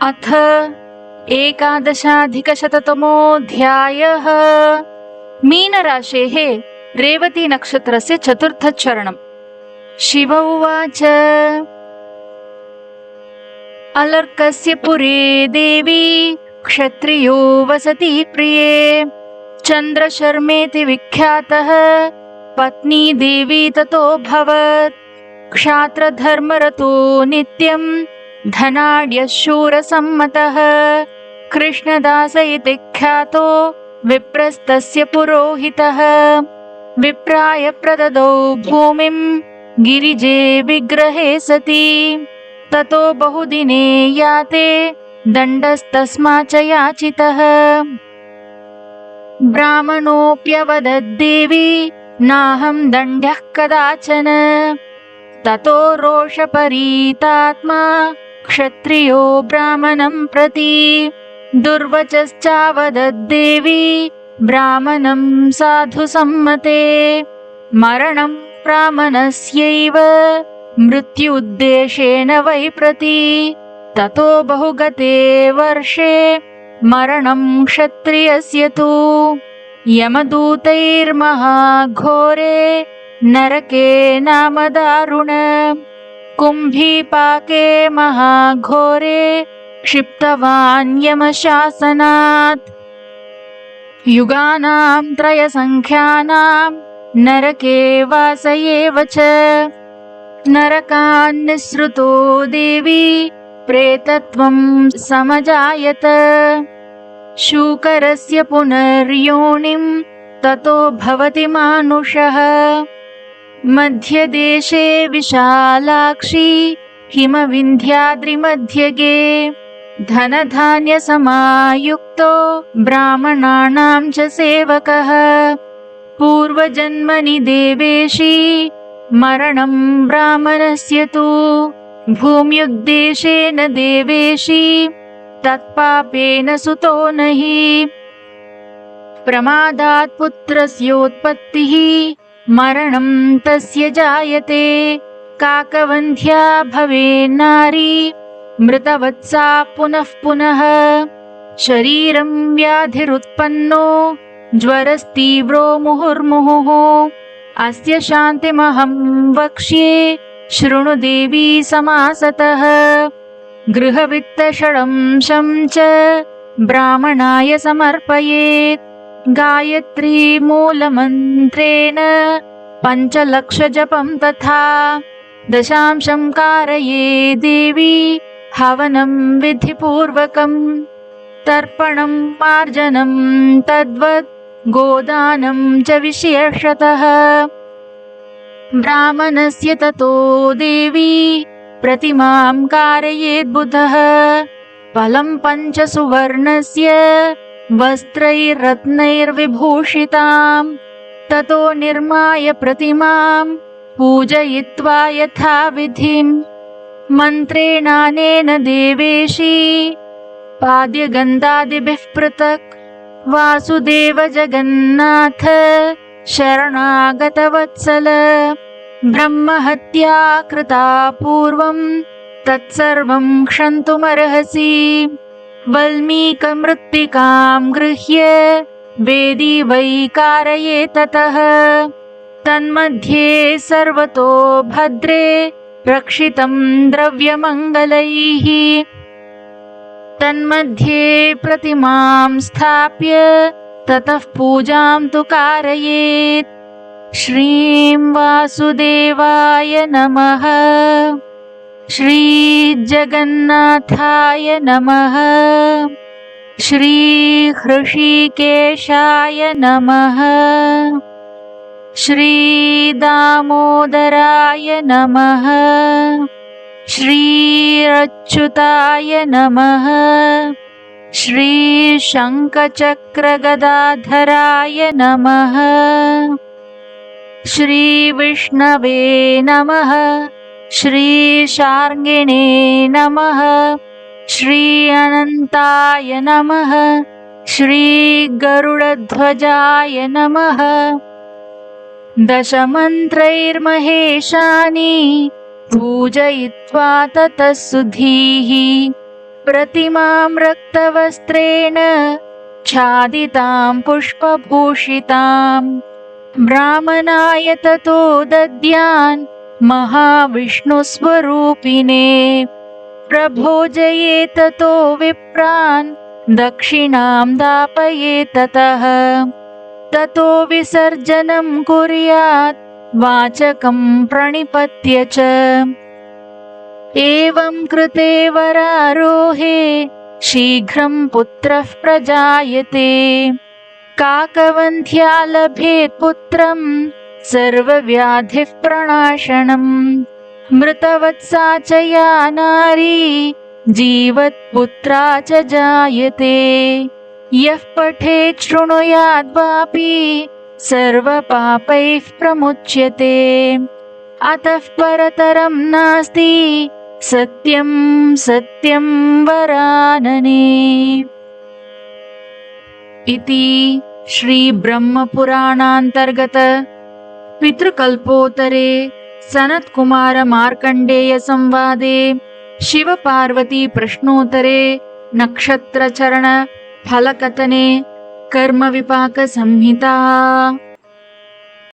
अथ एकादशाधिकशततमोऽध्यायः। मीनराशेः रेवती नक्षत्रस्य चतुर्थचरणम्। शिव उवाच। अलर्कस्य पुरे देवी क्षत्रियो वसति प्रिये, चन्द्रशर्मेति विख्यातः पत्नी देवी ततोऽभवत्। क्षात्रधर्मरतो नित्यम् धनाढ्यः शूरसम्मतः, कृष्णदास इति ख्यातो विप्रस्तस्य पुरोहितः। विप्राय प्रददौ भूमिं गिरिजे विग्रहे सति, ततो बहुदिने याते दण्डस्तस्माच्च याचितः। ब्राह्मणोऽप्यवदद्देवी नाहं दण्ड्यः कदाचन, ततो रोषपरीतात्मा क्षत्रियो ब्राह्मणं प्रति। दुर्वचश्चावदद्देवी ब्राह्मणं साधु सम्मते, मरणं ब्राह्मणस्यैव मृत्युद्देशेन वै प्रति। ततो बहुगते वर्षे मरणं क्षत्रियस्य तु, यमदूतैर्महाघोरे नरके नाम दारुण। कुम्भीपाके महाघोरे क्षिप्तवान् यमशासनात्, युगानां त्रयसङ्ख्यानां नरके वास एव च। नरकान्निःसृतो देवी प्रेतत्वं समजायत, शूकरस्य पुनर्योनिं ततो भवति मानुषः। मध्यदेशे विशालाक्षी हिमविन्ध्याद्रिमध्यगे, धनधान्यसमायुक्तो ब्राह्मणानां च सेवकः। पूर्वजन्मनि देवेशी मरणं ब्राह्मणस्य तु, भूम्युद्देशेन देवेशी तत्पापेन सुतो न हि। प्रमादात् पुत्रस्योत्पत्तिः मरणं तस्य जायते, काकवन्ध्या भवेन्नारी मृतवत्सा पुनः पुनः। शरीरं व्याधिरुत्पन्नो ज्वरस्तीव्रो मुहुर्मुहुः, अस्य शान्तिमहं वक्ष्ये शृणु देवी समासतः। गृहवित्तषडंशं च ब्राह्मणाय समर्पयेत्, गायत्री मूलमन्त्रेण 5 लक्षजपं तथा। दशांशं कारये देवी हवनं विधिपूर्वकम्, तर्पणं मार्जनं तद्वत् गोदानं च विशेषतः। ब्राह्मणस्य ततो देवी प्रतिमां कारयेद्बुधः, फलं 5 सुवर्णस्य वस्त्रैर्रत्नैर्विभूषितां। ततो निर्माय प्रतिमां पूजयित्वा यथाविधिं, मन्त्रेणानेन देवेशी पाद्यगन्धादिभिः पृथक्। वासुदेव जगन्नाथ शरणागतवत्सल, ब्रह्महत्या कृता पूर्वं तत्सर्वं क्षन्तुमर्हसि। वल्मीकमृत्तिकां गृह्य वेदी वै कारये ततः, तन्मध्ये सर्वतो भद्रे रक्षितं द्रव्यमङ्गलैः। तन्मध्ये प्रतिमां स्थाप्य ततः पूजां तु कारयेत्। श्रीं वासुदेवाय नमः, श्रीजगन्नाथाय नमः, श्रीहृषीकेशाय नमः, श्रीदामोदराय नमः, श्रीरच्युताय नमः, श्रीशङ्खचक्रगदाधराय नमः, श्रीविष्णवे नमः, श्रीशार्ङ्गिणे नमः, श्री अनन्ताय नमः, श्रीगरुडध्वजाय नमः। दशमन्त्रैर्महेशानि पूजयित्वा ततः सुधीः प्रतिमां रक्तवस्त्रेण छादितां पुष्पभूषितां ब्राह्मणाय ततो दद्यान् महाविष्णुस्वरूपिणे प्रभोजये ततो विप्रान् दक्षिणां दापये ततः ततो विसर्जनं कुर्यात् वाचकं प्रणिपत्य च एवं कृते वरारोहे शीघ्रं पुत्रः प्रजायते काकवन्ध्या लभेत् पुत्रं सर्वव्याधिः प्रणाशनम् मृतवत्सा च या नारी जीवत्पुत्रा च जायते यः पठेत् शृणुयाद्वापि सर्वपापैः प्रमुच्यते अतः परतरं नास्ति सत्यं सत्यं वरानने। इति श्रीब्रह्मपुराणान्तर्गत पितृकल्पोत्तरे सनत्कुमार मार्कण्डेय संवादे शिवपार्वती प्रश्नोत्तरे नक्षत्रचरण फलकथने कर्मविपाक संहिता।